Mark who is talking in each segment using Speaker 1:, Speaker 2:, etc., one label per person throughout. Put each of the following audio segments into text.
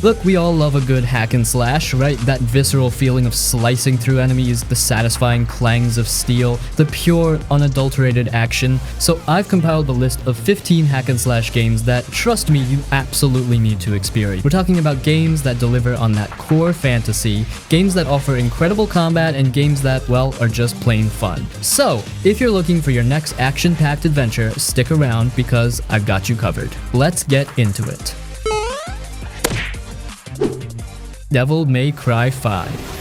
Speaker 1: Look, we all love a good hack and slash, right? That visceral feeling of slicing through enemies, the satisfying clangs of steel, the pure, unadulterated action. So I've compiled a list of 15 hack and slash games that, trust me, you absolutely need to experience. We're talking about games that deliver on that core fantasy, games that offer incredible combat, and games that, well, are just plain fun. So, if you're looking for your next action-packed adventure, stick around because I've got you covered. Let's get into it. Devil May Cry 5.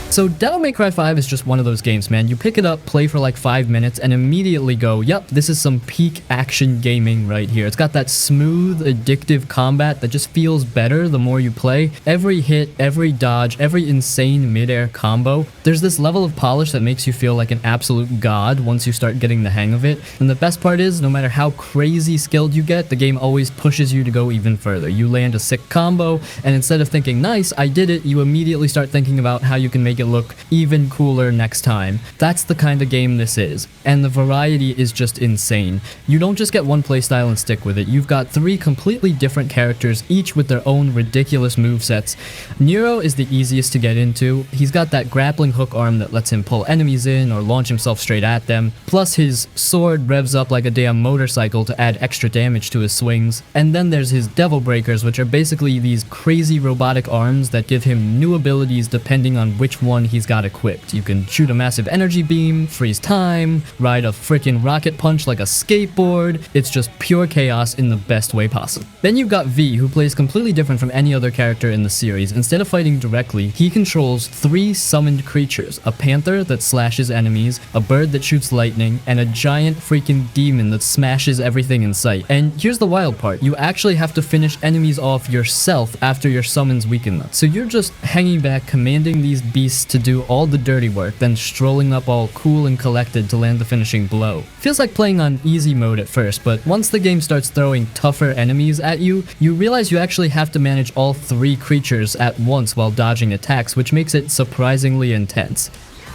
Speaker 1: So Devil May Cry 5 is just one of those games, man. You pick it up, play for like 5 minutes, and immediately go, yep, this is some peak action gaming right here. It's got that smooth, addictive combat that just feels better the more you play. Every hit, every dodge, every insane mid-air combo. There's this level of polish that makes you feel like an absolute god once you start getting the hang of it. And the best part is, no matter how crazy skilled you get, the game always pushes you to go even further. You land a sick combo, and instead of thinking, nice, I did it, you immediately start thinking about how you can make it look even cooler next time. That's the kind of game this is, and the variety is just insane. You don't just get one playstyle and stick with it. You've got 3 completely different characters, each with their own ridiculous movesets. Nero is the easiest to get into. He's got that grappling hook arm that lets him pull enemies in or launch himself straight at them, plus his sword revs up like a damn motorcycle to add extra damage to his swings. And then there's his devil breakers, which are basically these crazy robotic arms that give him new abilities depending on which one he's got equipped. You can shoot a massive energy beam, freeze time, ride a freaking rocket punch like a skateboard. It's just pure chaos in the best way possible. Then you've got V, who plays completely different from any other character in the series. Instead of fighting directly, he controls 3 summoned creatures: a panther that slashes enemies, a bird that shoots lightning, and a giant freaking demon that smashes everything in sight. And here's the wild part, you actually have to finish enemies off yourself after your summons weaken them. So you're just hanging back, commanding these beasts to do all the dirty work, then strolling up all cool and collected to land the finishing blow. Feels like playing on easy mode at first, but once the game starts throwing tougher enemies at you, you realize you actually have to manage all 3 creatures at once while dodging attacks, which makes it surprisingly intense.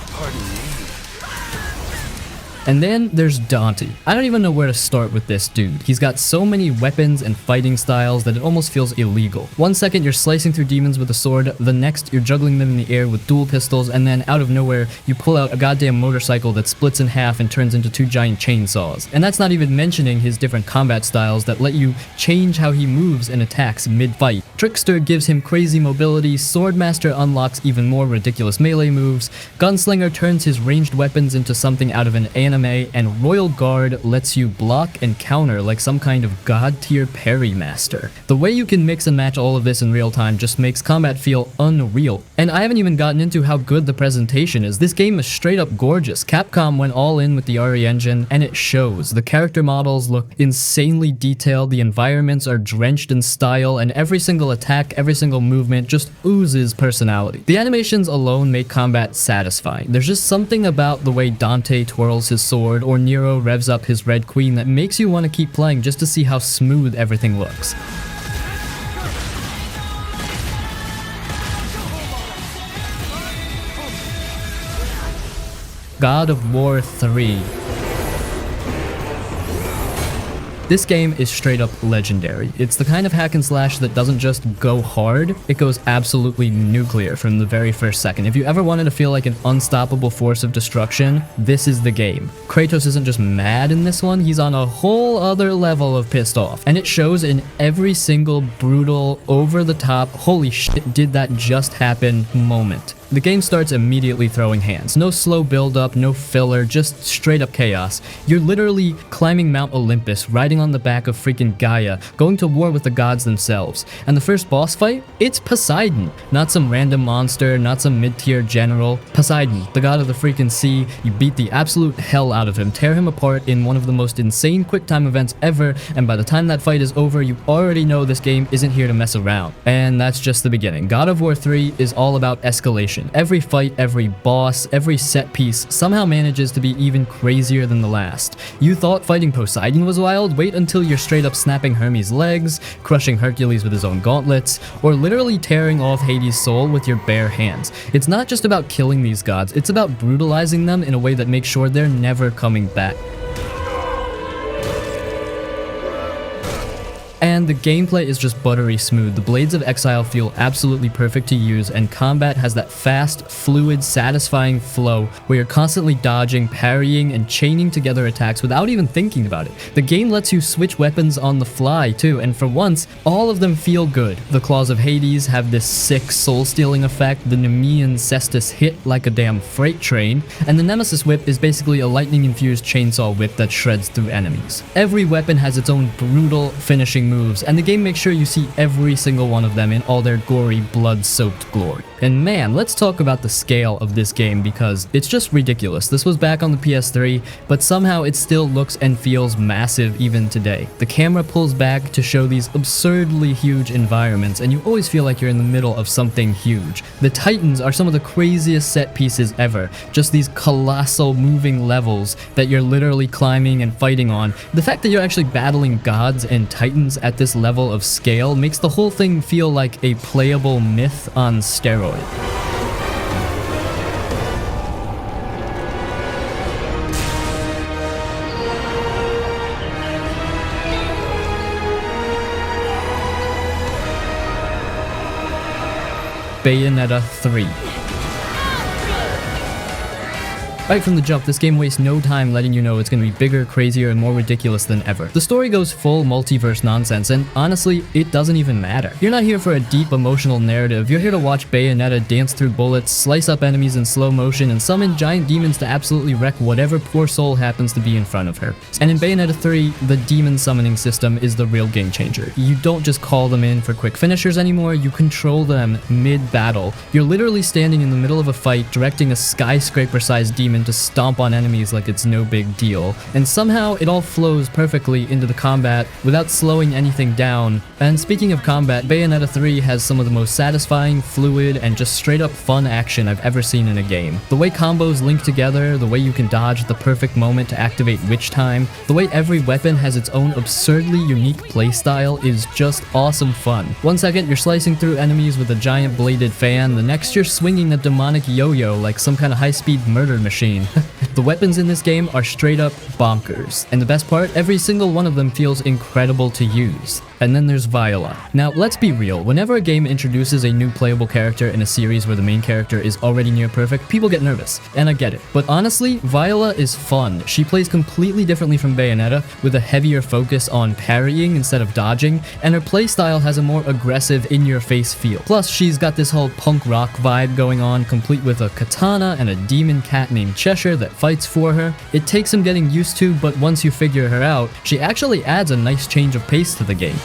Speaker 2: Pardon me.
Speaker 1: And then there's Dante. I don't even know where to start with this dude. He's got so many weapons and fighting styles that it almost feels illegal. One second you're slicing through demons with a sword, the next you're juggling them in the air with dual pistols, and then out of nowhere you pull out a goddamn motorcycle that splits in half and turns into 2 giant chainsaws. And that's not even mentioning his different combat styles that let you change how he moves and attacks mid-fight. Trickster gives him crazy mobility, Swordmaster unlocks even more ridiculous melee moves, Gunslinger turns his ranged weapons into something out of an anime, and Royal Guard lets you block and counter like some kind of god-tier parry master. The way you can mix and match all of this in real time just makes combat feel unreal. And I haven't even gotten into how good the presentation is. This game is straight up gorgeous. Capcom went all in with the RE engine, and it shows. The character models look insanely detailed, the environments are drenched in style, and every single attack, every single movement just oozes personality. The animations alone make combat satisfying. There's just something about the way Dante twirls his sword or Nero revs up his Red Queen that makes you want to keep playing just to see how smooth everything looks. God of War 3. This game is straight up legendary. It's the kind of hack and slash that doesn't just go hard, it goes absolutely nuclear from the very first second. If you ever wanted to feel like an unstoppable force of destruction, this is the game. Kratos isn't just mad in this one, he's on a whole other level of pissed off. And it shows in every single brutal, over-the-top, holy shit, did that just happen moment. The game starts immediately throwing hands. No slow build-up, no filler, just straight up chaos. You're literally climbing Mount Olympus, riding on the back of freaking Gaia, going to war with the gods themselves. And the first boss fight? It's Poseidon. Not some random monster, not some mid-tier general. Poseidon, the god of the freaking sea. You beat the absolute hell out of him, tear him apart in one of the most insane quick-time events ever, and by the time that fight is over, you already know this game isn't here to mess around. And that's just the beginning. God of War 3 is all about escalation. Every fight, every boss, every set piece somehow manages to be even crazier than the last. You thought fighting Poseidon was wild? Wait until you're straight up snapping Hermes' legs, crushing Hercules with his own gauntlets, or literally tearing off Hades' soul with your bare hands. It's not just about killing these gods, it's about brutalizing them in a way that makes sure they're never coming back. And the gameplay is just buttery smooth. The Blades of Exile feel absolutely perfect to use, and combat has that fast, fluid, satisfying flow where you're constantly dodging, parrying, and chaining together attacks without even thinking about it. The game lets you switch weapons on the fly too, and for once, all of them feel good. The Claws of Hades have this sick soul-stealing effect, the Nemean Cestus hit like a damn freight train, and the Nemesis Whip is basically a lightning-infused chainsaw whip that shreds through enemies. Every weapon has its own brutal finishing moves, and the game makes sure you see every single one of them in all their gory, blood-soaked glory. And man, let's talk about the scale of this game because it's just ridiculous. This was back on the PS3, but somehow it still looks and feels massive even today. The camera pulls back to show these absurdly huge environments, and you always feel like you're in the middle of something huge. The Titans are some of the craziest set pieces ever, just these colossal moving levels that you're literally climbing and fighting on. The fact that you're actually battling gods and Titans at this level of scale makes the whole thing feel like a playable myth on steroids. Bayonetta 3. Right from the jump, this game wastes no time letting you know it's going to be bigger, crazier, and more ridiculous than ever. The story goes full multiverse nonsense, and honestly, it doesn't even matter. You're not here for a deep emotional narrative, you're here to watch Bayonetta dance through bullets, slice up enemies in slow motion, and summon giant demons to absolutely wreck whatever poor soul happens to be in front of her. And in Bayonetta 3, the demon summoning system is the real game changer. You don't just call them in for quick finishers anymore, you control them mid-battle. You're literally standing in the middle of a fight, directing a skyscraper-sized demon to stomp on enemies like it's no big deal, and somehow it all flows perfectly into the combat without slowing anything down. And speaking of combat, Bayonetta 3 has some of the most satisfying, fluid, and just straight up fun action I've ever seen in a game. The way combos link together, the way you can dodge at the perfect moment to activate witch time, the way every weapon has its own absurdly unique playstyle is just awesome fun. One second you're slicing through enemies with a giant bladed fan, the next you're swinging a demonic yo-yo like some kind of high-speed murder machine. The weapons in this game are straight up bonkers, and the best part, every single one of them feels incredible to use. And then there's Viola. Now, let's be real, whenever a game introduces a new playable character in a series where the main character is already near perfect, people get nervous, and I get it. But honestly, Viola is fun. She plays completely differently from Bayonetta, with a heavier focus on parrying instead of dodging, and her playstyle has a more aggressive, in-your-face feel. Plus, she's got this whole punk rock vibe going on, complete with a katana and a demon cat named Cheshire that fights for her. It takes some getting used to, but once you figure her out, she actually adds a nice change of pace to the game.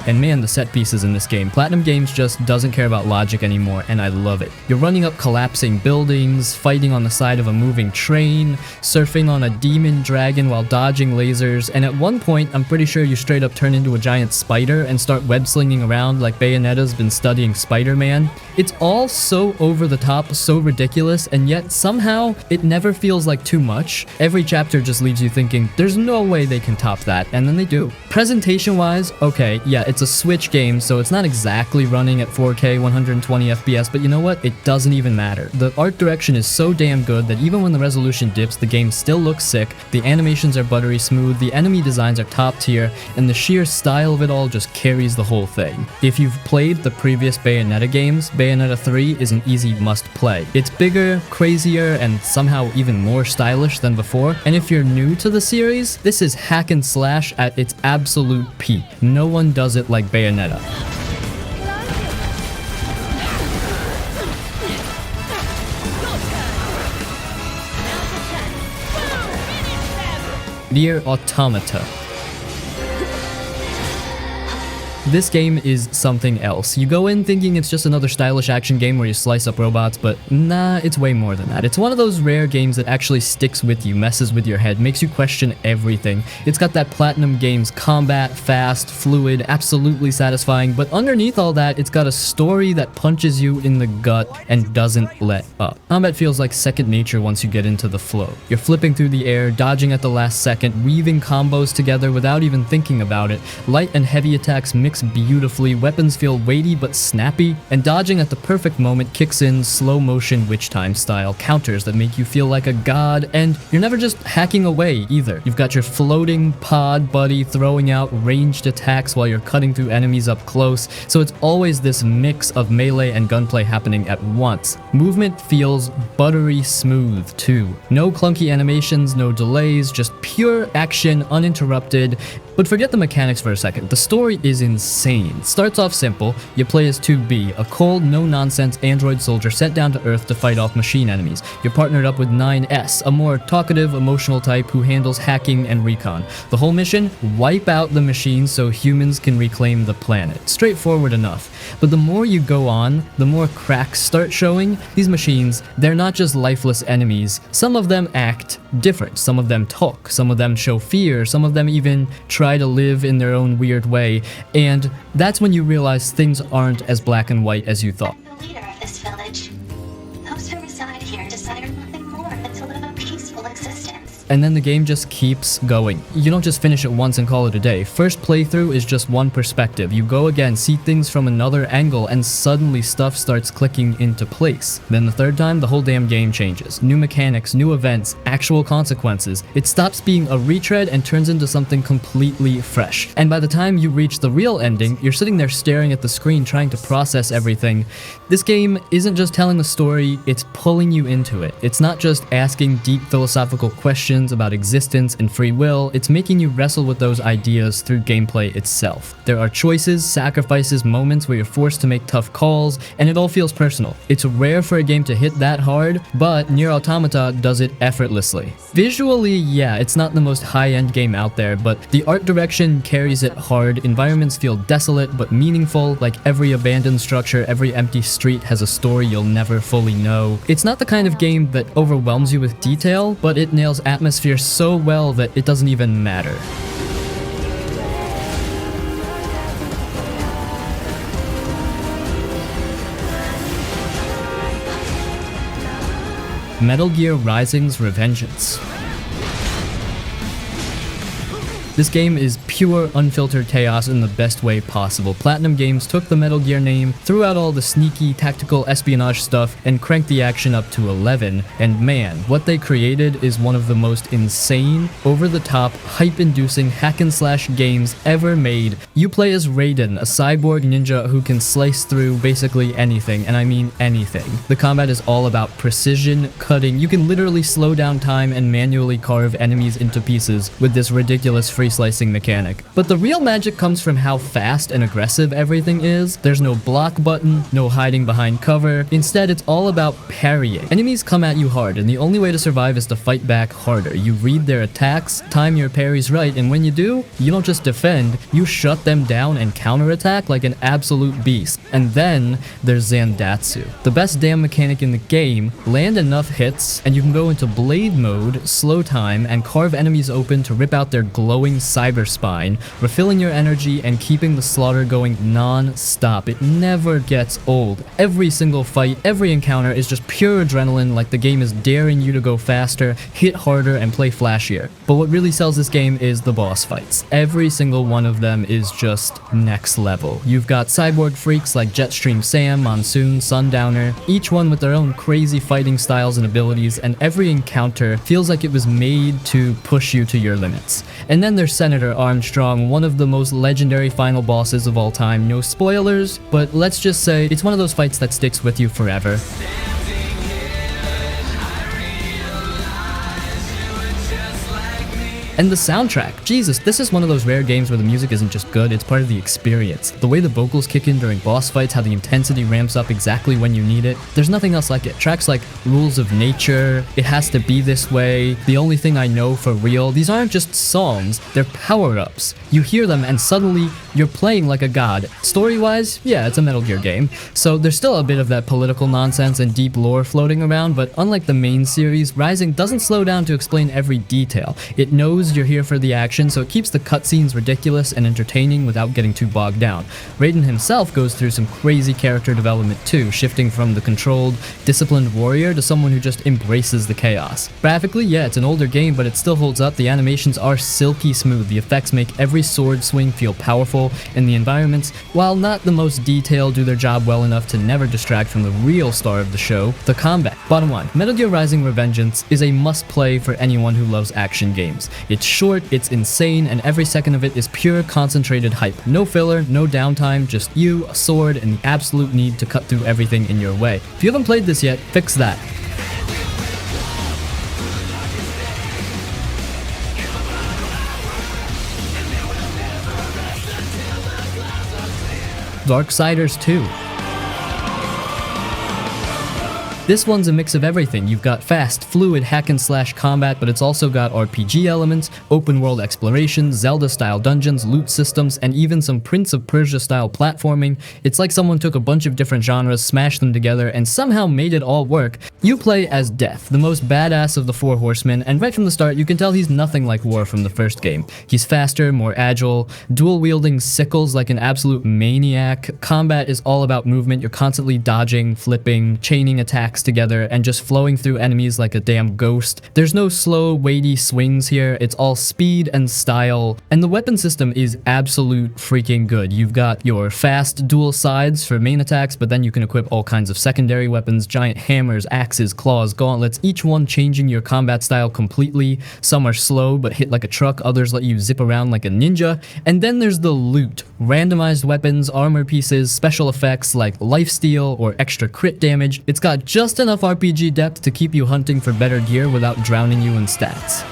Speaker 1: And man, the set pieces in this game. Platinum Games just doesn't care about logic anymore, and I love it. You're running up collapsing buildings, fighting on the side of a moving train, surfing on a demon dragon while dodging lasers, and at one point, I'm pretty sure you straight up turn into a giant spider and start web-slinging around like Bayonetta's been studying Spider-Man. It's all so over the top, so ridiculous, and yet somehow, it never feels like too much. Every chapter just leaves you thinking, there's no way they can top that, and then they do. Presentation-wise, okay, yeah, it's a Switch game, so it's not exactly running at 4K 120 FPS, but you know what? It doesn't even matter. The art direction is so damn good that even when the resolution dips, the game still looks sick, the animations are buttery smooth, the enemy designs are top tier, and the sheer style of it all just carries the whole thing. If you've played the previous Bayonetta games, Bayonetta 3 is an easy must play. It's bigger, crazier, and somehow even more stylish than before, and if you're new to the series, this is hack and slash at its absolute peak. No one does it like Bayonetta. NieR Automata. This game is something else. You go in thinking it's just another stylish action game where you slice up robots, but nah, it's way more than that. It's one of those rare games that actually sticks with you, messes with your head, makes you question everything. It's got that Platinum Games combat, fast, fluid, absolutely satisfying, but underneath all that, it's got a story that punches you in the gut and doesn't let up. Combat feels like second nature once you get into the flow. You're flipping through the air, dodging at the last second, weaving combos together without even thinking about it. Light and heavy attacks mix mix beautifully, weapons feel weighty but snappy, and dodging at the perfect moment kicks in slow motion witch time style counters that make you feel like a god, and you're never just hacking away either. You've got your floating pod buddy throwing out ranged attacks while you're cutting through enemies up close, so it's always this mix of melee and gunplay happening at once. Movement feels buttery smooth too. No clunky animations, no delays, just pure action uninterrupted. But forget the mechanics for a second, the story is insane. Starts off simple, you play as 2B, a cold, no-nonsense android soldier sent down to Earth to fight off machine enemies. You're partnered up with 9S, a more talkative, emotional type who handles hacking and recon. The whole mission? Wipe out the machines so humans can reclaim the planet. Straightforward enough. But the more you go on, the more cracks start showing. These machines, they're not just lifeless enemies. Some of them act different, some of them talk, some of them show fear, some of them even try to live in their own weird way, and that's when you realize things aren't as black and white as you thought.
Speaker 2: I'm the leader of this village. Those who reside here desire nothing more than to live a peaceful existence.
Speaker 1: And then the game just keeps going. You don't just finish it once and call it a day. First playthrough is just one perspective. You go again, see things from another angle, and suddenly stuff starts clicking into place. Then the third time, the whole damn game changes. New mechanics, new events, actual consequences. It stops being a retread and turns into something completely fresh. And by the time you reach the real ending, you're sitting there staring at the screen trying to process everything. This game isn't just telling the story, it's pulling you into it. It's not just asking deep philosophical questions about existence and free will, it's making you wrestle with those ideas through gameplay itself. There are choices, sacrifices, moments where you're forced to make tough calls, and it all feels personal. It's rare for a game to hit that hard, but NieR Automata does it effortlessly. Visually, yeah, it's not the most high-end game out there, but the art direction carries it hard. Environments feel desolate but meaningful, like every abandoned structure, every empty street has a story you'll never fully know. It's not the kind of game that overwhelms you with detail, but it nails atmosphere so well that it doesn't even matter. Metal Gear Rising's Revengeance. This game is pure, unfiltered chaos in the best way possible. Platinum Games took the Metal Gear name, threw out all the sneaky, tactical espionage stuff, and cranked the action up to 11. And man, what they created is one of the most insane, over-the-top, hype-inducing hack-and-slash games ever made. You play as Raiden, a cyborg ninja who can slice through basically anything, and I mean anything. The combat is all about precision, cutting. You can literally slow down time and manually carve enemies into pieces with this ridiculous free slicing mechanic. But the real magic comes from how fast and aggressive everything is. There's no block button, no hiding behind cover. Instead, it's all about parrying. Enemies come at you hard, and the only way to survive is to fight back harder. You read their attacks, time your parries right, and when you do, you don't just defend, you shut them down and counterattack like an absolute beast. And then there's Zandatsu. The best damn mechanic in the game. Land enough hits, and you can go into blade mode, slow time, and carve enemies open to rip out their glowing cyber spine, refilling your energy and keeping the slaughter going non-stop. It never gets old. Every single fight, every encounter is just pure adrenaline, like the game is daring you to go faster, hit harder, and play flashier. But what really sells this game is the boss fights. Every single one of them is just next level. You've got cyborg freaks like Jetstream Sam, Monsoon, Sundowner, each one with their own crazy fighting styles and abilities, and every encounter feels like it was made to push you to your limits. And then there's Senator Armstrong, one of the most legendary final bosses of all time. No spoilers, but let's just say it's one of those fights that sticks with you forever. And the soundtrack, Jesus, this is one of those rare games where the music isn't just good, it's part of the experience. The way the vocals kick in during boss fights, how the intensity ramps up exactly when you need it, there's nothing else like it. Tracks like Rules of Nature, It Has to Be This Way, The Only Thing I Know for Real, these aren't just songs, they're power-ups. You hear them and suddenly you're playing like a god. Story-wise, yeah, it's a Metal Gear game, so there's still a bit of that political nonsense and deep lore floating around, but unlike the main series, Rising doesn't slow down to explain every detail. It knows knows you're here for the action, so it keeps the cutscenes ridiculous and entertaining without getting too bogged down. Raiden himself goes through some crazy character development too, shifting from the controlled, disciplined warrior to someone who just embraces the chaos. Graphically, yeah, it's an older game, but it still holds up. The animations are silky smooth, the effects make every sword swing feel powerful, and the environments, while not the most detailed, do their job well enough to never distract from the real star of the show, the combat. Bottom line, Metal Gear Rising: Revengeance is a must-play for anyone who loves action games. It's short, it's insane, and every second of it is pure concentrated hype. No filler, no downtime, just you, a sword, and the absolute need to cut through everything in your way. If you haven't played this yet, fix that. Darksiders 2. This one's a mix of everything. You've got fast, fluid hack-and-slash combat, but it's also got RPG elements, open-world exploration, Zelda-style dungeons, loot systems, and even some Prince of Persia-style platforming. It's like someone took a bunch of different genres, smashed them together, and somehow made it all work. You play as Death, the most badass of the Four Horsemen, and right from the start, you can tell he's nothing like War from the first game. He's faster, more agile, dual-wielding sickles like an absolute maniac. Combat is all about movement. You're constantly dodging, flipping, chaining attacks together, and just flowing through enemies like a damn ghost. There's no slow, weighty swings here. It's all speed and style, and the weapon system is absolute freaking good. You've got your fast dual sides for main attacks, but then you can equip all kinds of secondary weapons, giant hammers, axes, claws, gauntlets, each one changing your combat style completely. Some are slow but hit like a truck, others let you zip around like a ninja. And then there's the loot. Randomized weapons, armor pieces, special effects like lifesteal or extra crit damage. It's got just enough RPG depth to keep you hunting for better gear without drowning you in stats.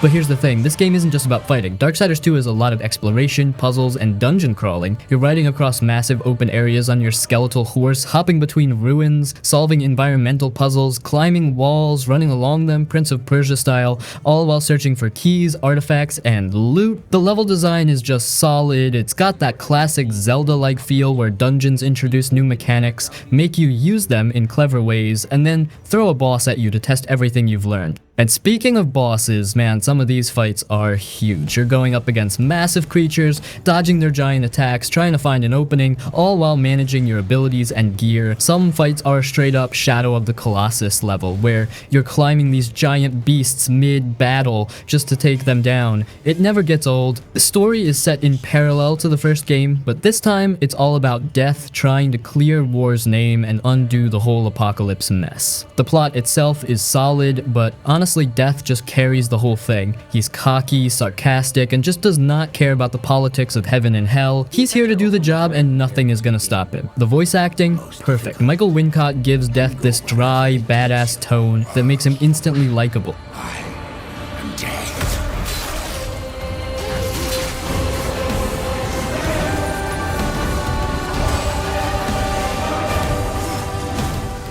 Speaker 1: But here's the thing, this game isn't just about fighting. Darksiders 2 is a lot of exploration, puzzles, and dungeon crawling. You're riding across massive open areas on your skeletal horse, hopping between ruins, solving environmental puzzles, climbing walls, running along them, Prince of Persia style, all while searching for keys, artifacts, and loot. The level design is just solid. It's got that classic Zelda-like feel where dungeons introduce new mechanics, make you use them in clever ways, and then throw a boss at you to test everything you've learned. And speaking of bosses, man, some of these fights are huge. You're going up against massive creatures, dodging their giant attacks, trying to find an opening, all while managing your abilities and gear. Some fights are straight up Shadow of the Colossus level, where you're climbing these giant beasts mid-battle just to take them down. It never gets old. The story is set in parallel to the first game, but this time it's all about Death trying to clear War's name and undo the whole apocalypse mess. The plot itself is solid, but honestly, Death just carries the whole thing. He's cocky, sarcastic, and just does not care about the politics of heaven and hell. He's here to do the job and nothing is gonna stop him. The voice acting, perfect. Michael Wincott gives Death this dry, badass tone that makes him instantly likable.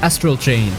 Speaker 1: Astral Chain.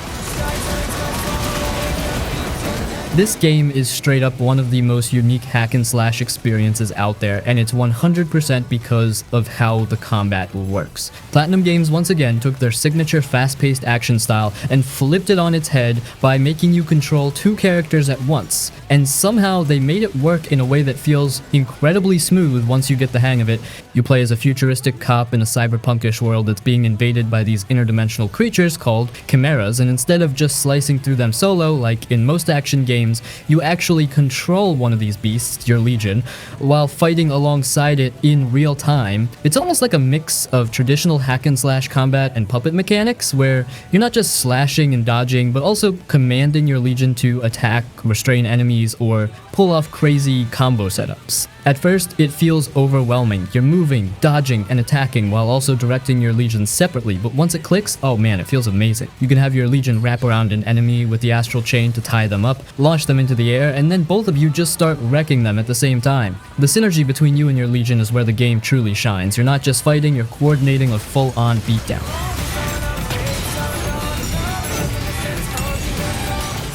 Speaker 1: This game is straight up one of the most unique hack-and-slash experiences out there, and it's 100% because of how the combat works. Platinum Games once again took their signature fast-paced action style and flipped it on its head by making you control two characters at once, and somehow they made it work in a way that feels incredibly smooth once you get the hang of it. You play as a futuristic cop in a cyberpunkish world that's being invaded by these interdimensional creatures called chimeras, and instead of just slicing through them solo like in most action games, you actually control one of these beasts, your Legion, while fighting alongside it in real time. It's almost like a mix of traditional hack-and-slash combat and puppet mechanics, where you're not just slashing and dodging, but also commanding your Legion to attack, restrain enemies, or pull off crazy combo setups. At first, it feels overwhelming. You're moving, dodging, and attacking while also directing your Legion separately, but once it clicks, oh man, it feels amazing. You can have your Legion wrap around an enemy with the Astral Chain to tie them up, launch them into the air, and then both of you just start wrecking them at the same time. The synergy between you and your Legion is where the game truly shines. You're not just fighting, you're coordinating a full-on beatdown.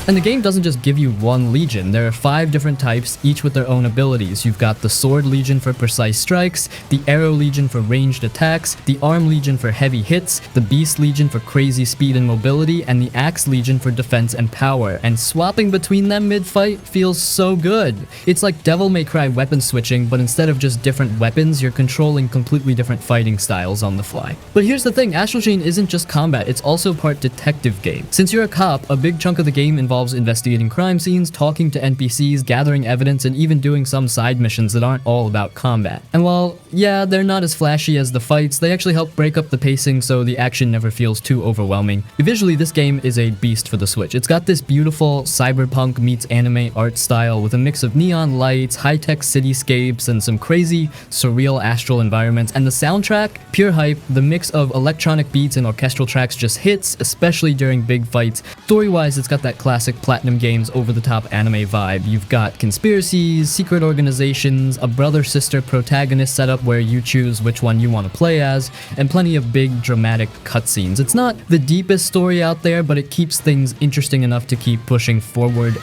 Speaker 1: And the game doesn't just give you one legion, there are 5 different types, each with their own abilities. You've got the Sword Legion for precise strikes, the Arrow Legion for ranged attacks, the Arm Legion for heavy hits, the Beast Legion for crazy speed and mobility, and the Axe Legion for defense and power. And swapping between them mid-fight feels so good. It's like Devil May Cry weapon switching, but instead of just different weapons, you're controlling completely different fighting styles on the fly. But here's the thing, Astral Chain isn't just combat, it's also part detective game. Since you're a cop, a big chunk of the game involves investigating crime scenes, talking to NPCs, gathering evidence, and even doing some side missions that aren't all about combat. And while, yeah, they're not as flashy as the fights, they actually help break up the pacing so the action never feels too overwhelming. Visually, this game is a beast for the Switch. It's got this beautiful cyberpunk meets anime art style with a mix of neon lights, high-tech cityscapes, and some crazy, surreal astral environments. And the soundtrack, pure hype. The mix of electronic beats and orchestral tracks just hits, especially during big fights. Story-wise, it's got that classic Platinum Games over-the-top anime vibe. You've got conspiracies, secret organizations, a brother-sister protagonist setup where you choose which one you want to play as, and plenty of big dramatic cutscenes. It's not the deepest story out there, but it keeps things interesting enough to keep pushing forward.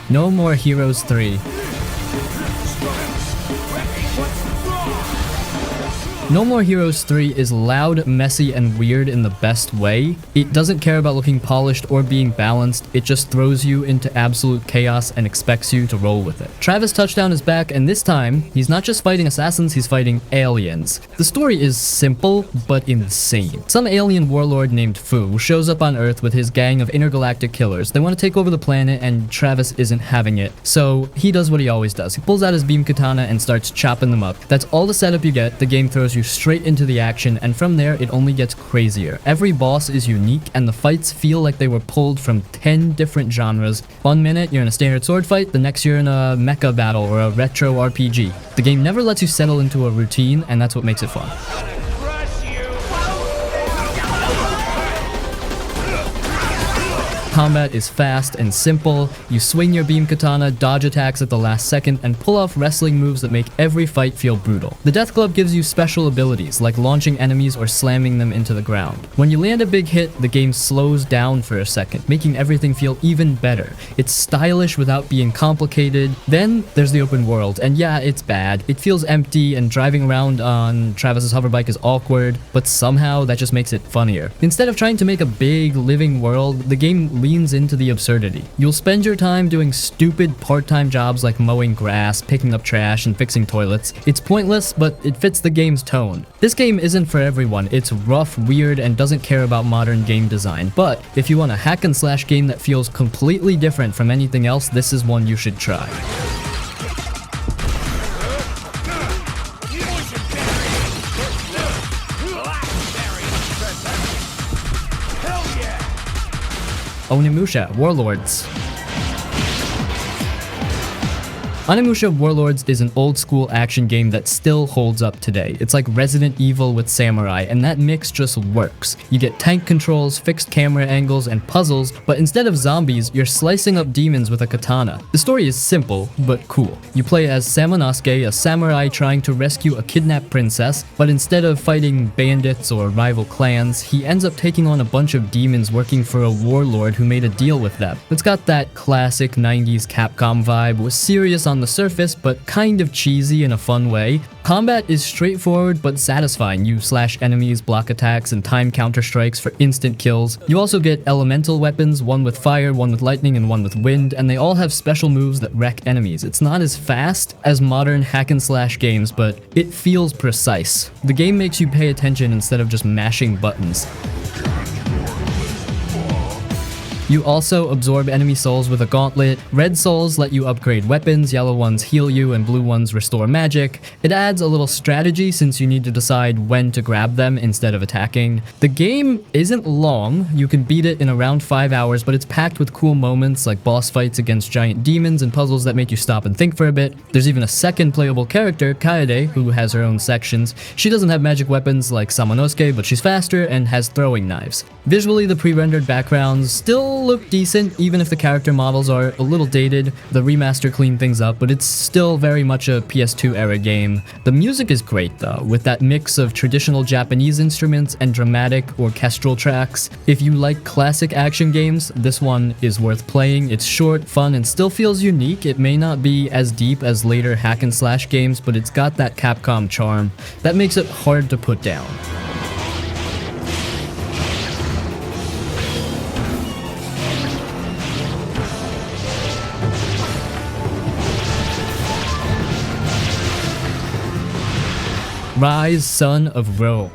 Speaker 1: No More Heroes 3. No More Heroes 3 is loud, messy, and weird in the best way. It doesn't care about looking polished or being balanced, it just throws you into absolute chaos and expects you to roll with it. Travis Touchdown is back, and this time, he's not just fighting assassins, he's fighting aliens. The story is simple, but insane. Some alien warlord named Fu shows up on Earth with his gang of intergalactic killers. They want to take over the planet, and Travis isn't having it. So he does what he always does. He pulls out his beam katana and starts chopping them up. That's all the setup you get. The game throws you straight into the action, and from there it only gets crazier. Every boss is unique, and the fights feel like they were pulled from 10 different genres. One minute you're in a standard sword fight, the next you're in a mecha battle or a retro RPG. The game never lets you settle into a routine, and that's what makes it fun. Combat is fast and simple. You swing your beam katana, dodge attacks at the last second, and pull off wrestling moves that make every fight feel brutal. The Death Glove gives you special abilities, like launching enemies or slamming them into the ground. When you land a big hit, the game slows down for a second, making everything feel even better. It's stylish without being complicated. Then there's the open world, and yeah, it's bad. It feels empty, and driving around on Travis's hoverbike is awkward, but somehow that just makes it funnier. Instead of trying to make a big, living world, the game leans into the absurdity. You'll spend your time doing stupid part-time jobs like mowing grass, picking up trash, and fixing toilets. It's pointless, but it fits the game's tone. This game isn't for everyone. It's rough, weird, and doesn't care about modern game design. But if you want a hack and slash game that feels completely different from anything else, this is one you should try. Onimusha Warlords. Onimusha Warlords is an old-school action game that still holds up today. It's like Resident Evil with samurai, and that mix just works. You get tank controls, fixed camera angles, and puzzles, but instead of zombies, you're slicing up demons with a katana. The story is simple, but cool. You play as Samanosuke, a samurai trying to rescue a kidnapped princess, but instead of fighting bandits or rival clans, he ends up taking on a bunch of demons working for a warlord who made a deal with them. It's got that classic 90s Capcom vibe, with serious on the surface, but kind of cheesy in a fun way. Combat is straightforward but satisfying. You slash enemies, block attacks, and time counter strikes for instant kills. You also get elemental weapons, one with fire, one with lightning, and one with wind, and they all have special moves that wreck enemies. It's not as fast as modern hack and slash games, but it feels precise. The game makes you pay attention instead of just mashing buttons. You also absorb enemy souls with a gauntlet. Red souls let you upgrade weapons, yellow ones heal you, and blue ones restore magic. It adds a little strategy since you need to decide when to grab them instead of attacking. The game isn't long. You can beat it in around 5 hours, but it's packed with cool moments like boss fights against giant demons and puzzles that make you stop and think for a bit. There's even a second playable character, Kaede, who has her own sections. She doesn't have magic weapons like Samanosuke, but she's faster and has throwing knives. Visually, the pre-rendered backgrounds still still look decent, even if the character models are a little dated. The remaster cleaned things up, but it's still very much a PS2 era game. The music is great though, with that mix of traditional Japanese instruments and dramatic orchestral tracks. If you like classic action games, this one is worth playing. It's short, fun, and still feels unique. It may not be as deep as later hack and slash games, but it's got that Capcom charm that makes it hard to put down. Ryse Son of Rome.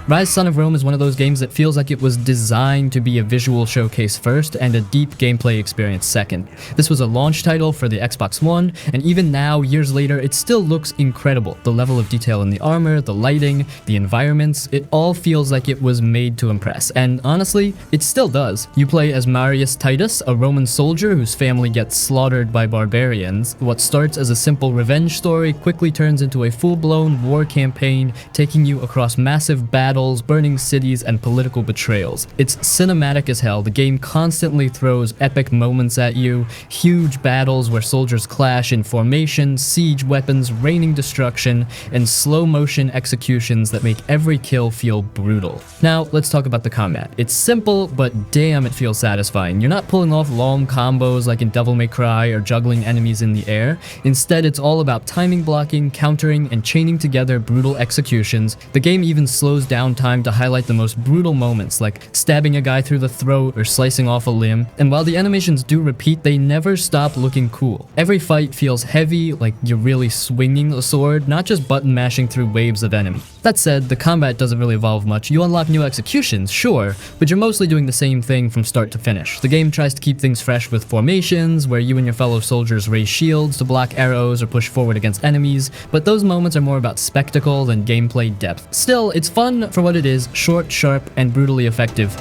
Speaker 1: Ryse Son of Rome is one of those games that feels like it was designed to be a visual showcase first and a deep gameplay experience second. This was a launch title for the Xbox One, and even now, years later, it still looks incredible. The level of detail in the armor, the lighting, the environments, it all feels like it was made to impress, and honestly, it still does. You play as Marius Titus, a Roman soldier whose family gets slaughtered by barbarians. What starts as a simple revenge story quickly turns into a full-blown war campaign, taking you across massive battles, burning cities, and political betrayals. It's cinematic as hell. The game constantly throws epic moments at you, huge battles where soldiers clash in formation, siege weapons, raining destruction, and slow-motion executions that make every kill feel brutal. Now, let's talk about the combat. It's simple, but damn, it feels satisfying. You're not pulling off long combos like in Devil May Cry or juggling enemies in the air. Instead, it's all about timing blocking, countering, and chaining together brutal executions. The game even slows down time to highlight the most brutal moments, like stabbing a guy through the throat or slicing off a limb. And while the animations do repeat, they never stop looking cool. Every fight feels heavy, like you're really swinging a sword, not just button mashing through waves of enemy. That said, the combat doesn't really evolve much. You unlock new executions, sure, but you're mostly doing the same thing from start to finish. The game tries to keep things fresh with formations, where you and your fellow soldiers raise shields to block arrows or push forward against enemies, but those moments are more about spectacle than gameplay depth. Still, it's fun for what it is, short, sharp, and brutally effective.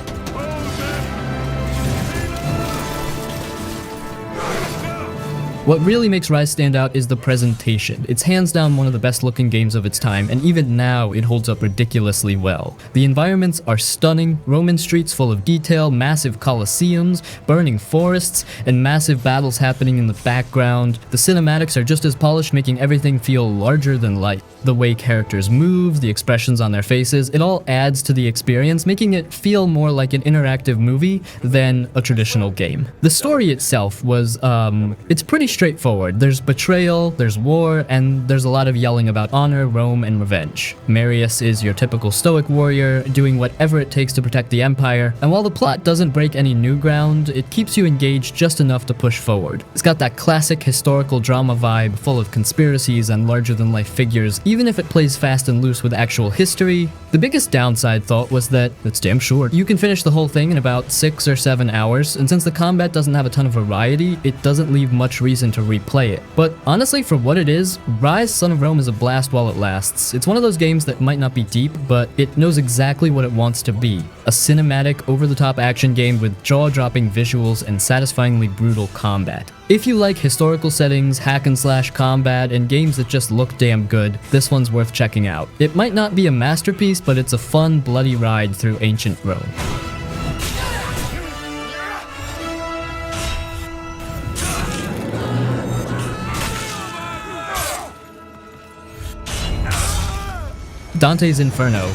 Speaker 1: What really makes Ryse stand out is the presentation. It's hands down one of the best looking games of its time, and even now it holds up ridiculously well. The environments are stunning, Roman streets full of detail, massive colosseums, burning forests, and massive battles happening in the background. The cinematics are just as polished, making everything feel larger than life. The way characters move, the expressions on their faces, it all adds to the experience, making it feel more like an interactive movie than a traditional game. The story itself was, it's pretty straightforward. There's betrayal, there's war, and there's a lot of yelling about honor, Rome, and revenge. Marius is your typical stoic warrior, doing whatever it takes to protect the empire, and while the plot doesn't break any new ground, it keeps you engaged just enough to push forward. It's got that classic historical drama vibe, full of conspiracies and larger-than-life figures, even if it plays fast and loose with actual history. The biggest downside thought was that it's damn short. You can finish the whole thing in about 6 or 7 hours, and since the combat doesn't have a ton of variety, it doesn't leave much reason to replay it. But honestly, for what it is, Ryse Son of Rome is a blast while it lasts. It's one of those games that might not be deep, but it knows exactly what it wants to be. A cinematic, over-the-top action game with jaw-dropping visuals and satisfyingly brutal combat. If you like historical settings, hack and slash combat, and games that just look damn good, this one's worth checking out. It might not be a masterpiece, but it's a fun, bloody ride through ancient Rome. Dante's Inferno.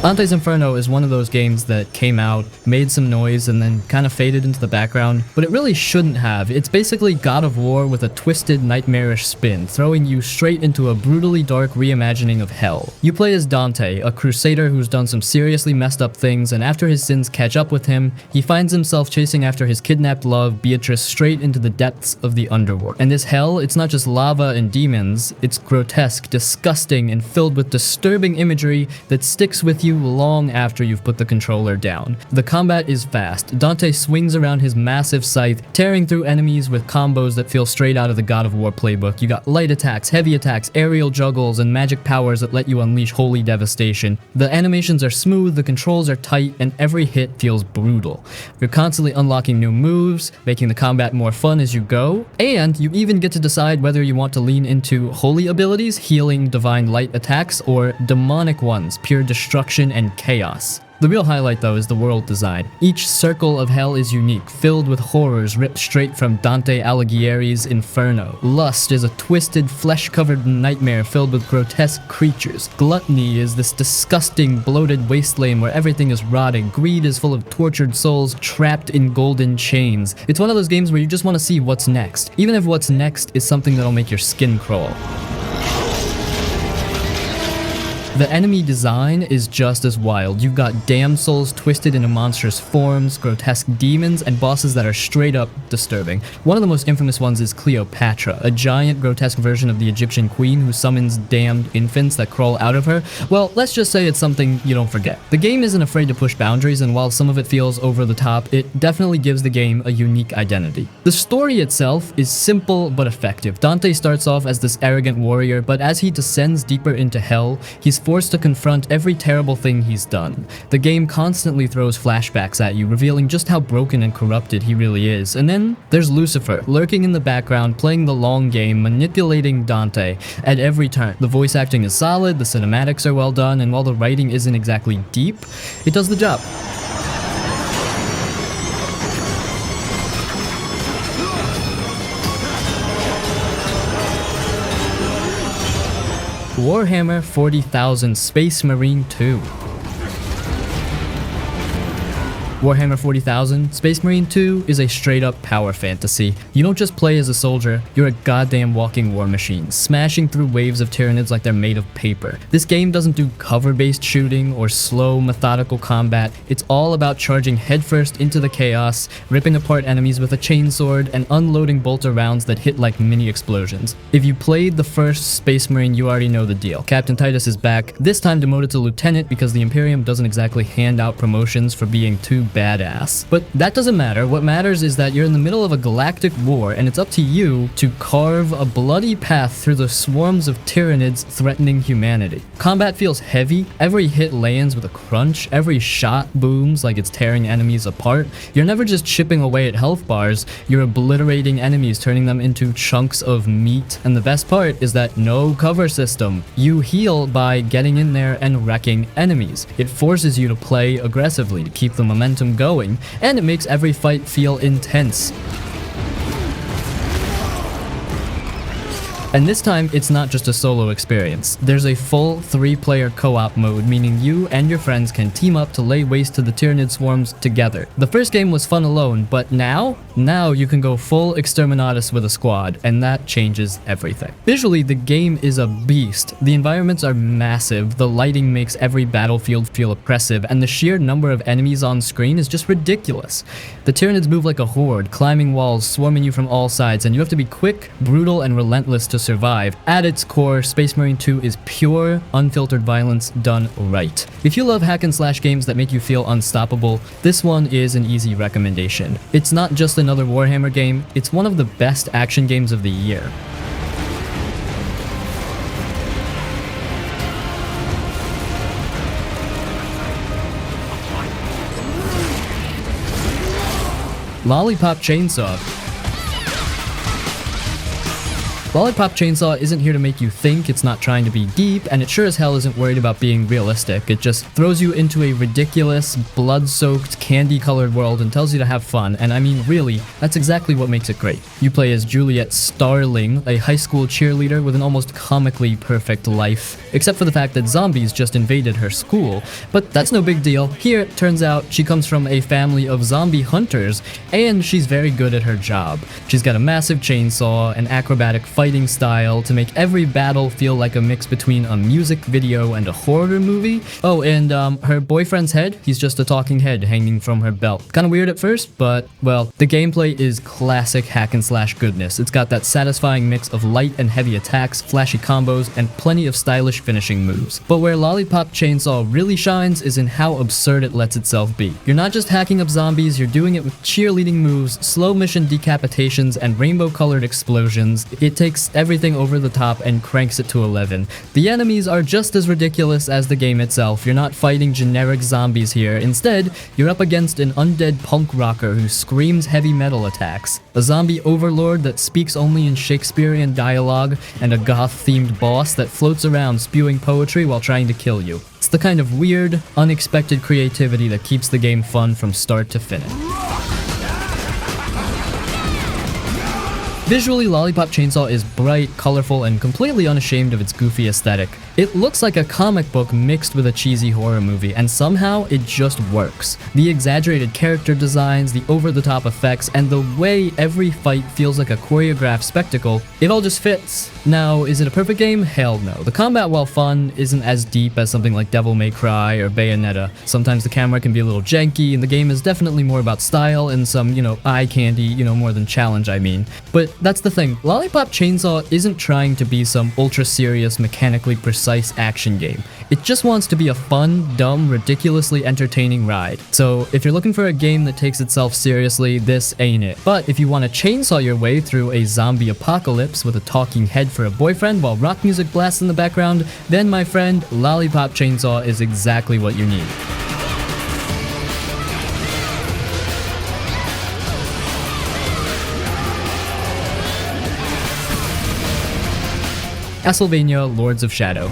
Speaker 1: Dante's Inferno is one of those games that came out, made some noise, and then kind of faded into the background, but it really shouldn't have. It's basically God of War with a twisted, nightmarish spin, throwing you straight into a brutally dark reimagining of hell. You play as Dante, a crusader who's done some seriously messed up things, and after his sins catch up with him, he finds himself chasing after his kidnapped love, Beatrice, straight into the depths of the underworld. And this hell, it's not just lava and demons, it's grotesque, disgusting, and filled with disturbing imagery that sticks with you you long after you've put the controller down. The combat is fast. Dante swings around his massive scythe, tearing through enemies with combos that feel straight out of the God of War playbook. You got light attacks, heavy attacks, aerial juggles, and magic powers that let you unleash holy devastation. The animations are smooth, the controls are tight, and every hit feels brutal. You're constantly unlocking new moves, making the combat more fun as you go, and you even get to decide whether you want to lean into holy abilities, healing divine light attacks, or demonic ones, pure destruction and chaos. The real highlight though is the world design. Each circle of hell is unique, filled with horrors ripped straight from Dante Alighieri's Inferno. Lust is a twisted, flesh-covered nightmare filled with grotesque creatures. Gluttony is this disgusting, bloated wasteland where everything is rotting. Greed is full of tortured souls trapped in golden chains. It's one of those games where you just want to see what's next, even if what's next is something that'll make your skin crawl. The enemy design is just as wild. You've got damned souls twisted into monstrous forms, grotesque demons, and bosses that are straight up disturbing. One of the most infamous ones is Cleopatra, a giant grotesque version of the Egyptian queen who summons damned infants that crawl out of her. Well, let's just say it's something you don't forget. The game isn't afraid to push boundaries, and while some of it feels over the top, it definitely gives the game a unique identity. The story itself is simple but effective. Dante starts off as this arrogant warrior, but as he descends deeper into hell, he's forced to confront every terrible thing he's done. The game constantly throws flashbacks at you, revealing just how broken and corrupted he really is. And then there's Lucifer, lurking in the background, playing the long game, manipulating Dante at every turn. The voice acting is solid, the cinematics are well done, and while the writing isn't exactly deep, it does the job. Warhammer 40,000 Space Marine 2. Warhammer 40,000 Space Marine 2 is a straight up power fantasy. You don't just play as a soldier, you're a goddamn walking war machine, smashing through waves of Tyranids like they're made of paper. This game doesn't do cover-based shooting or slow, methodical combat. It's all about charging headfirst into the chaos, ripping apart enemies with a chainsword, and unloading bolter rounds that hit like mini explosions. If you played the first Space Marine, you already know the deal. Captain Titus is back, this time demoted to Lieutenant because the Imperium doesn't exactly hand out promotions for being too badass. But that doesn't matter. What matters is that you're in the middle of a galactic war and it's up to you to carve a bloody path through the swarms of Tyranids threatening humanity. Combat feels heavy, every hit lands with a crunch, every shot booms like it's tearing enemies apart. You're never just chipping away at health bars, you're obliterating enemies, turning them into chunks of meat. And the best part is that no cover system. You heal by getting in there and wrecking enemies. It forces you to play aggressively to keep the momentum going, and it makes every fight feel intense. And this time, it's not just a solo experience. There's a full 3-player co-op mode, meaning you and your friends can team up to lay waste to the Tyranid swarms together. The first game was fun alone, but now you can go full Exterminatus with a squad, and that changes everything. Visually, the game is a beast. The environments are massive, the lighting makes every battlefield feel oppressive, and the sheer number of enemies on screen is just ridiculous. The Tyranids move like a horde, climbing walls, swarming you from all sides, and you have to be quick, brutal, and relentless to survive. At its core, Space Marine 2 is pure, unfiltered violence done right. If you love hack and slash games that make you feel unstoppable, this one is an easy recommendation. It's not just another Warhammer game, it's one of the best action games of the year. Lollipop Chainsaw. Lollipop Chainsaw isn't here to make you think, it's not trying to be deep, and it sure as hell isn't worried about being realistic. It just throws you into a ridiculous, blood-soaked, candy-colored world and tells you to have fun, and I mean really, that's exactly what makes it great. You play as Juliet Starling, a high school cheerleader with an almost comically perfect life, except for the fact that zombies just invaded her school, but that's no big deal. Here, it turns out she comes from a family of zombie hunters, and she's very good at her job. She's got a massive chainsaw, an acrobatic fight fighting style to make every battle feel like a mix between a music video and a horror movie. Oh, and her boyfriend's head, he's just a talking head hanging from her belt. Kind of weird at first, but, well, the gameplay is classic hack and slash goodness. It's got that satisfying mix of light and heavy attacks, flashy combos, and plenty of stylish finishing moves. But where Lollipop Chainsaw really shines is in how absurd it lets itself be. You're not just hacking up zombies, you're doing it with cheerleading moves, slow motion decapitations, and rainbow-colored explosions. It takes everything over the top and cranks it to 11. The enemies are just as ridiculous as the game itself. You're not fighting generic zombies here. Instead, you're up against an undead punk rocker who screams heavy metal attacks, a zombie overlord that speaks only in Shakespearean dialogue, and a goth-themed boss that floats around spewing poetry while trying to kill you. It's the kind of weird, unexpected creativity that keeps the game fun from start to finish. Visually, Lollipop Chainsaw is bright, colorful, and completely unashamed of its goofy aesthetic. It looks like a comic book mixed with a cheesy horror movie, and somehow it just works. The exaggerated character designs, the over-the-top effects, and the way every fight feels like a choreographed spectacle, it all just fits. Now, is it a perfect game? Hell no. The combat, while fun, isn't as deep as something like Devil May Cry or Bayonetta. Sometimes the camera can be a little janky, and the game is definitely more about style and some, eye candy, more than challenge, I mean. But that's the thing. Lollipop Chainsaw isn't trying to be some ultra-serious, mechanically precise action game. It just wants to be a fun, dumb, ridiculously entertaining ride. So if you're looking for a game that takes itself seriously, this ain't it. But if you want to chainsaw your way through a zombie apocalypse with a talking head for a boyfriend while rock music blasts in the background, then my friend, Lollipop Chainsaw is exactly what you need. Castlevania Lords of Shadow.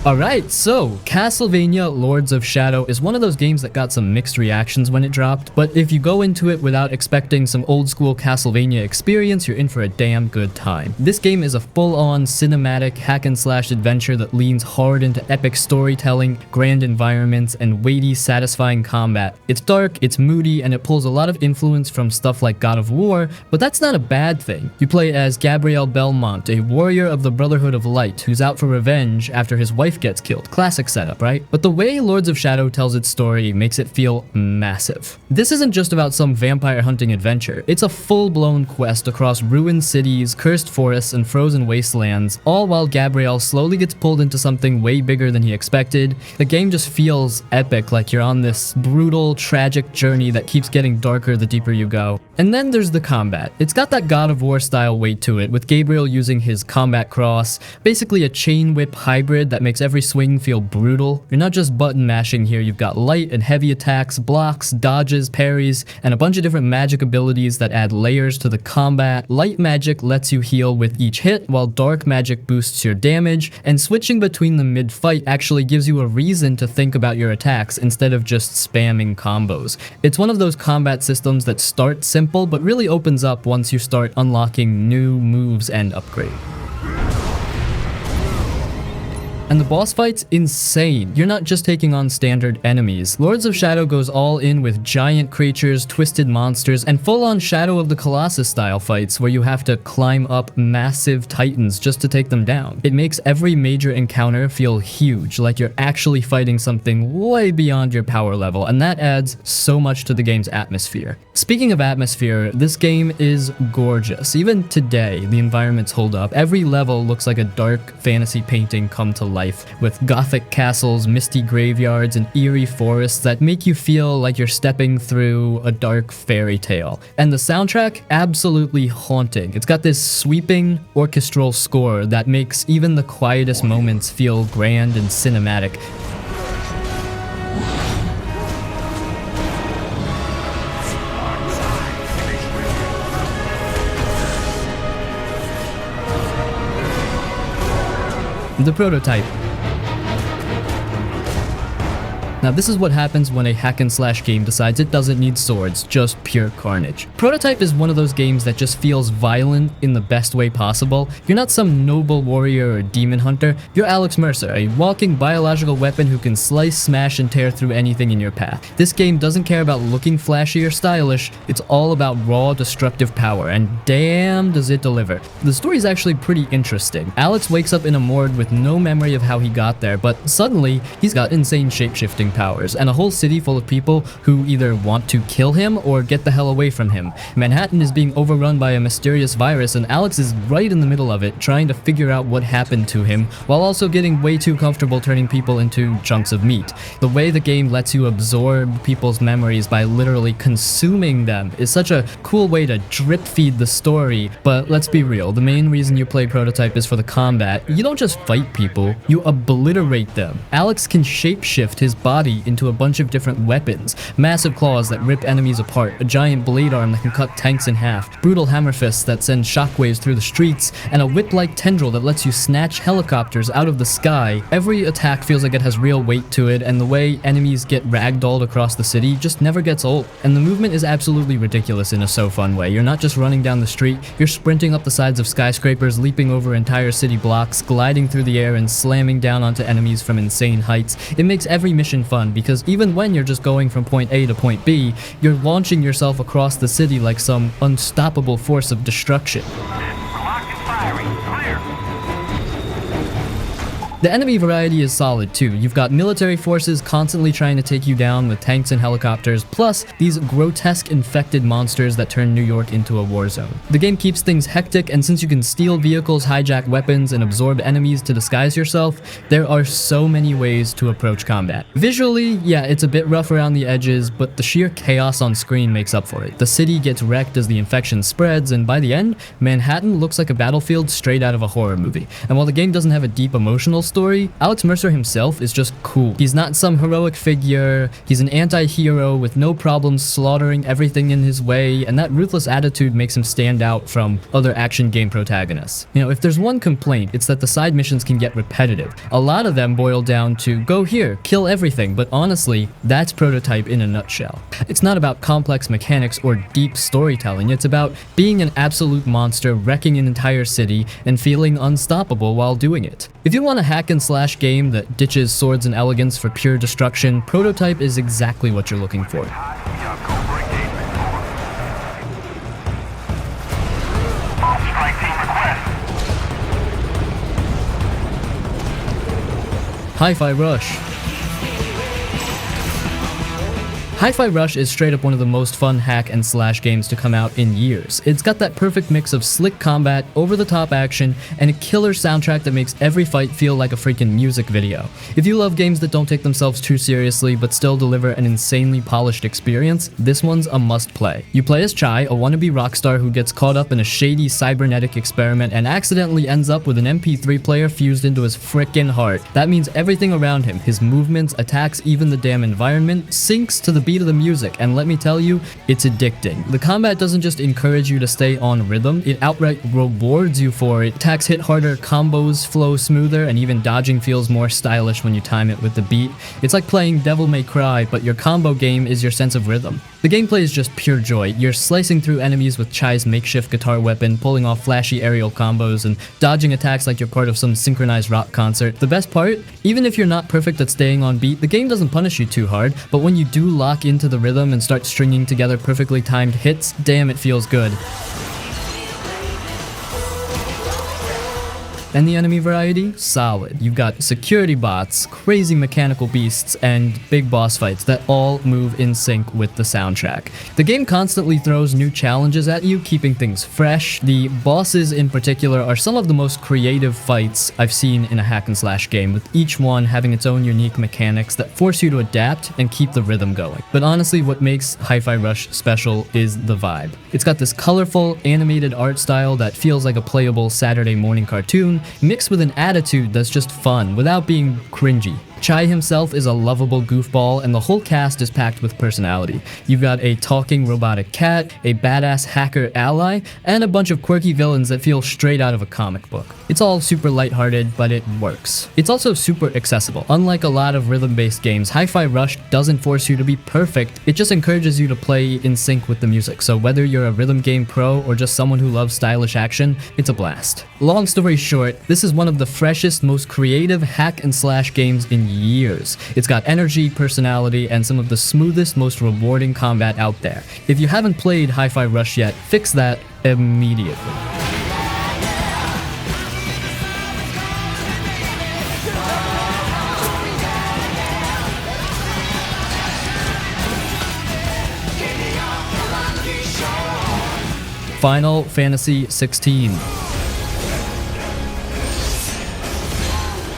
Speaker 1: Alright, so Castlevania Lords of Shadow is one of those games that got some mixed reactions when it dropped, but if you go into it without expecting some old school Castlevania experience, you're in for a damn good time. This game is a full-on cinematic hack and slash adventure that leans hard into epic storytelling, grand environments, and weighty, satisfying combat. It's dark, it's moody, and it pulls a lot of influence from stuff like God of War, but that's not a bad thing. You play as Gabriel Belmont, a warrior of the Brotherhood of Light who's out for revenge after his wife gets killed. Classic setup, right? But the way Lords of Shadow tells its story makes it feel massive. This isn't just about some vampire hunting adventure. It's a full-blown quest across ruined cities, cursed forests, and frozen wastelands, all while Gabriel slowly gets pulled into something way bigger than he expected. The game just feels epic, like you're on this brutal, tragic journey that keeps getting darker the deeper you go. And then there's the combat. It's got that God of War style weight to it, with Gabriel using his combat cross, basically a chain whip hybrid that makes every swing feel brutal. You're not just button mashing here, you've got light and heavy attacks, blocks, dodges, parries, and a bunch of different magic abilities that add layers to the combat. Light magic lets you heal with each hit, while dark magic boosts your damage, and switching between them mid-fight actually gives you a reason to think about your attacks instead of just spamming combos. It's one of those combat systems that start simple but really opens up once you start unlocking new moves and upgrades. And the boss fight's insane. You're not just taking on standard enemies. Lords of Shadow goes all in with giant creatures, twisted monsters, and full-on Shadow of the Colossus style fights where you have to climb up massive titans just to take them down. It makes every major encounter feel huge, like you're actually fighting something way beyond your power level, and that adds so much to the game's atmosphere. Speaking of atmosphere, this game is gorgeous. Even today, the environments hold up. Every level looks like a dark fantasy painting come to life, with gothic castles, misty graveyards, and eerie forests that make you feel like you're stepping through a dark fairy tale. And the soundtrack, absolutely haunting. It's got this sweeping orchestral score that makes even the quietest moments feel grand and cinematic. The prototype. Now this is what happens when a hack and slash game decides it doesn't need swords, just pure carnage. Prototype is one of those games that just feels violent in the best way possible. You're not some noble warrior or demon hunter, you're Alex Mercer, a walking biological weapon who can slice, smash, and tear through anything in your path. This game doesn't care about looking flashy or stylish, it's all about raw destructive power, and damn does it deliver. The story is actually pretty interesting. Alex wakes up in a morgue with no memory of how he got there, but suddenly he's got insane shape-shifting powers, and a whole city full of people who either want to kill him or get the hell away from him. Manhattan is being overrun by a mysterious virus, and Alex is right in the middle of it, trying to figure out what happened to him, while also getting way too comfortable turning people into chunks of meat. The way the game lets you absorb people's memories by literally consuming them is such a cool way to drip feed the story, but let's be real, the main reason you play Prototype is for the combat. You don't just fight people, you obliterate them. Alex can shapeshift his body into a bunch of different weapons, massive claws that rip enemies apart, a giant blade arm that can cut tanks in half, brutal hammer fists that send shockwaves through the streets, and a whip-like tendril that lets you snatch helicopters out of the sky. Every attack feels like it has real weight to it, and the way enemies get ragdolled across the city just never gets old. And the movement is absolutely ridiculous in a so fun way. You're not just running down the street, you're sprinting up the sides of skyscrapers, leaping over entire city blocks, gliding through the air, and slamming down onto enemies from insane heights. It makes every mission fun, because even when you're just going from point A to point B, you're launching yourself across the city like some unstoppable force of destruction. The enemy variety is solid too. You've got military forces constantly trying to take you down with tanks and helicopters, plus these grotesque infected monsters that turn New York into a war zone. The game keeps things hectic, and since you can steal vehicles, hijack weapons, and absorb enemies to disguise yourself, there are so many ways to approach combat. Visually, yeah, it's a bit rough around the edges, but the sheer chaos on screen makes up for it. The city gets wrecked as the infection spreads, and by the end, Manhattan looks like a battlefield straight out of a horror movie. And while the game doesn't have a deep emotional story, Alex Mercer himself is just cool. He's not some heroic figure, he's an anti-hero with no problems slaughtering everything in his way, and that ruthless attitude makes him stand out from other action game protagonists. You know, if there's one complaint, it's that the side missions can get repetitive. A lot of them boil down to go here, kill everything, but honestly, that's Prototype in a nutshell. It's not about complex mechanics or deep storytelling, it's about being an absolute monster, wrecking an entire city, and feeling unstoppable while doing it. If you want a hack and slash game that ditches swords and elegance for pure destruction, Prototype is exactly what you're looking for. Hi-Fi Rush. Hi-Fi Rush is straight up one of the most fun hack and slash games to come out in years. It's got that perfect mix of slick combat, over-the-top action, and a killer soundtrack that makes every fight feel like a freaking music video. If you love games that don't take themselves too seriously but still deliver an insanely polished experience, this one's a must-play. You play as Chai, a wannabe rock star who gets caught up in a shady cybernetic experiment and accidentally ends up with an MP3 player fused into his frickin' heart. That means everything around him, his movements, attacks, even the damn environment, syncs to the beat of the music, and let me tell you, it's addicting. The combat doesn't just encourage you to stay on rhythm, it outright rewards you for it. Attacks hit harder, combos flow smoother, and even dodging feels more stylish when you time it with the beat. It's like playing Devil May Cry, but your combo game is your sense of rhythm. The gameplay is just pure joy. You're slicing through enemies with Chai's makeshift guitar weapon, pulling off flashy aerial combos, and dodging attacks like you're part of some synchronized rock concert. The best part? Even if you're not perfect at staying on beat, the game doesn't punish you too hard, but when you do lock into the rhythm and start stringing together perfectly timed hits, damn, it feels good. And the enemy variety? Solid. You've got security bots, crazy mechanical beasts, and big boss fights that all move in sync with the soundtrack. The game constantly throws new challenges at you, keeping things fresh. The bosses in particular are some of the most creative fights I've seen in a hack and slash game, with each one having its own unique mechanics that force you to adapt and keep the rhythm going. But honestly, what makes Hi-Fi Rush special is the vibe. It's got this colorful, animated art style that feels like a playable Saturday morning cartoon, mixed with an attitude that's just fun without being cringy. Chai himself is a lovable goofball, and the whole cast is packed with personality. You've got a talking robotic cat, a badass hacker ally, and a bunch of quirky villains that feel straight out of a comic book. It's all super lighthearted, but it works. It's also super accessible. Unlike a lot of rhythm-based games, Hi-Fi Rush doesn't force you to be perfect, it just encourages you to play in sync with the music, so whether you're a rhythm game pro or just someone who loves stylish action, it's a blast. Long story short, this is one of the freshest, most creative hack and slash games in years. It's got energy, personality, and some of the smoothest, most rewarding combat out there. If you haven't played Hi-Fi Rush yet, fix that immediately. Final Fantasy 16.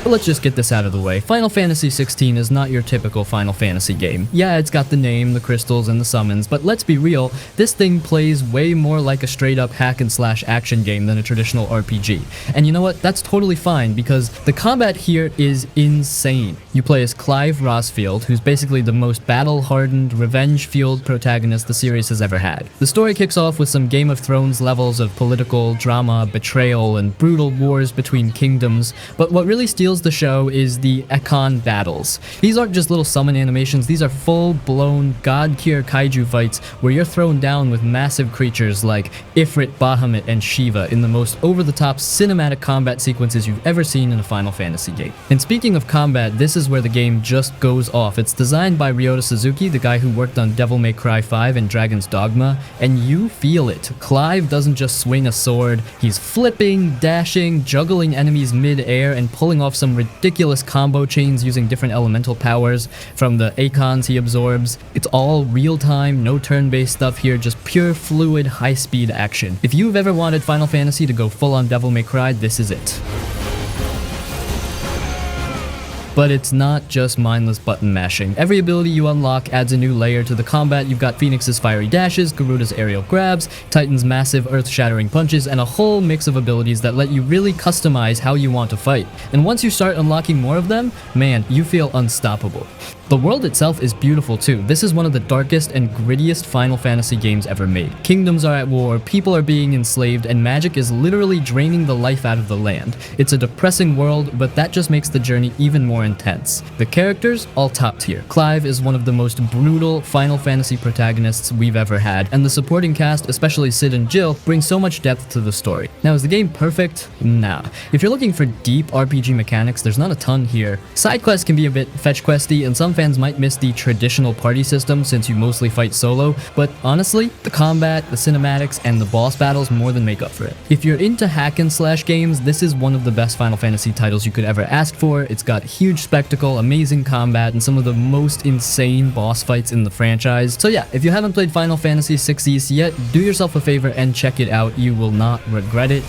Speaker 1: But let's just get this out of the way. Final Fantasy 16 is not your typical Final Fantasy game. Yeah, it's got the name, the crystals, and the summons, but let's be real, this thing plays way more like a straight up hack and slash action game than a traditional RPG. And you know what? That's totally fine, because the combat here is insane. You play as Clive Rosfield, who's basically the most battle-hardened, revenge-fueled protagonist the series has ever had. The story kicks off with some Game of Thrones levels of political drama, betrayal, and brutal wars between kingdoms, but what really steals the show is the Ekon battles. These aren't just little summon animations, these are full-blown god-tier kaiju fights where you're thrown down with massive creatures like Ifrit, Bahamut, and Shiva in the most over-the-top cinematic combat sequences you've ever seen in a Final Fantasy game. And speaking of combat, this is where the game just goes off. It's designed by Ryota Suzuki, the guy who worked on Devil May Cry 5 and Dragon's Dogma, and you feel it. Clive doesn't just swing a sword, he's flipping, dashing, juggling enemies mid-air, and pulling off some ridiculous combo chains using different elemental powers from the Akons he absorbs. It's all real-time, no turn-based stuff here, just pure, fluid, high-speed action. If you've ever wanted Final Fantasy to go full-on Devil May Cry, this is it. But it's not just mindless button mashing. Every ability you unlock adds a new layer to the combat. You've got Phoenix's fiery dashes, Garuda's aerial grabs, Titan's massive earth-shattering punches, and a whole mix of abilities that let you really customize how you want to fight. And once you start unlocking more of them, man, you feel unstoppable. The world itself is beautiful too. This is one of the darkest and grittiest Final Fantasy games ever made. Kingdoms are at war, people are being enslaved, and magic is literally draining the life out of the land. It's a depressing world, but that just makes the journey even more intense. The characters, all top tier. Clive is one of the most brutal Final Fantasy protagonists we've ever had, and the supporting cast, especially Sid and Jill, bring so much depth to the story. Now, is the game perfect? Nah. If you're looking for deep RPG mechanics, there's not a ton here. Side quests can be a bit fetch questy, and some fans might miss the traditional party system since you mostly fight solo, but honestly, the combat, the cinematics, and the boss battles more than make up for it. If you're into hack and slash games, this is one of the best Final Fantasy titles you could ever ask for. It's got huge spectacle, amazing combat, and some of the most insane boss fights in the franchise. So yeah, if you haven't played Final Fantasy 6 yet, do yourself a favor and check it out. You will not regret it.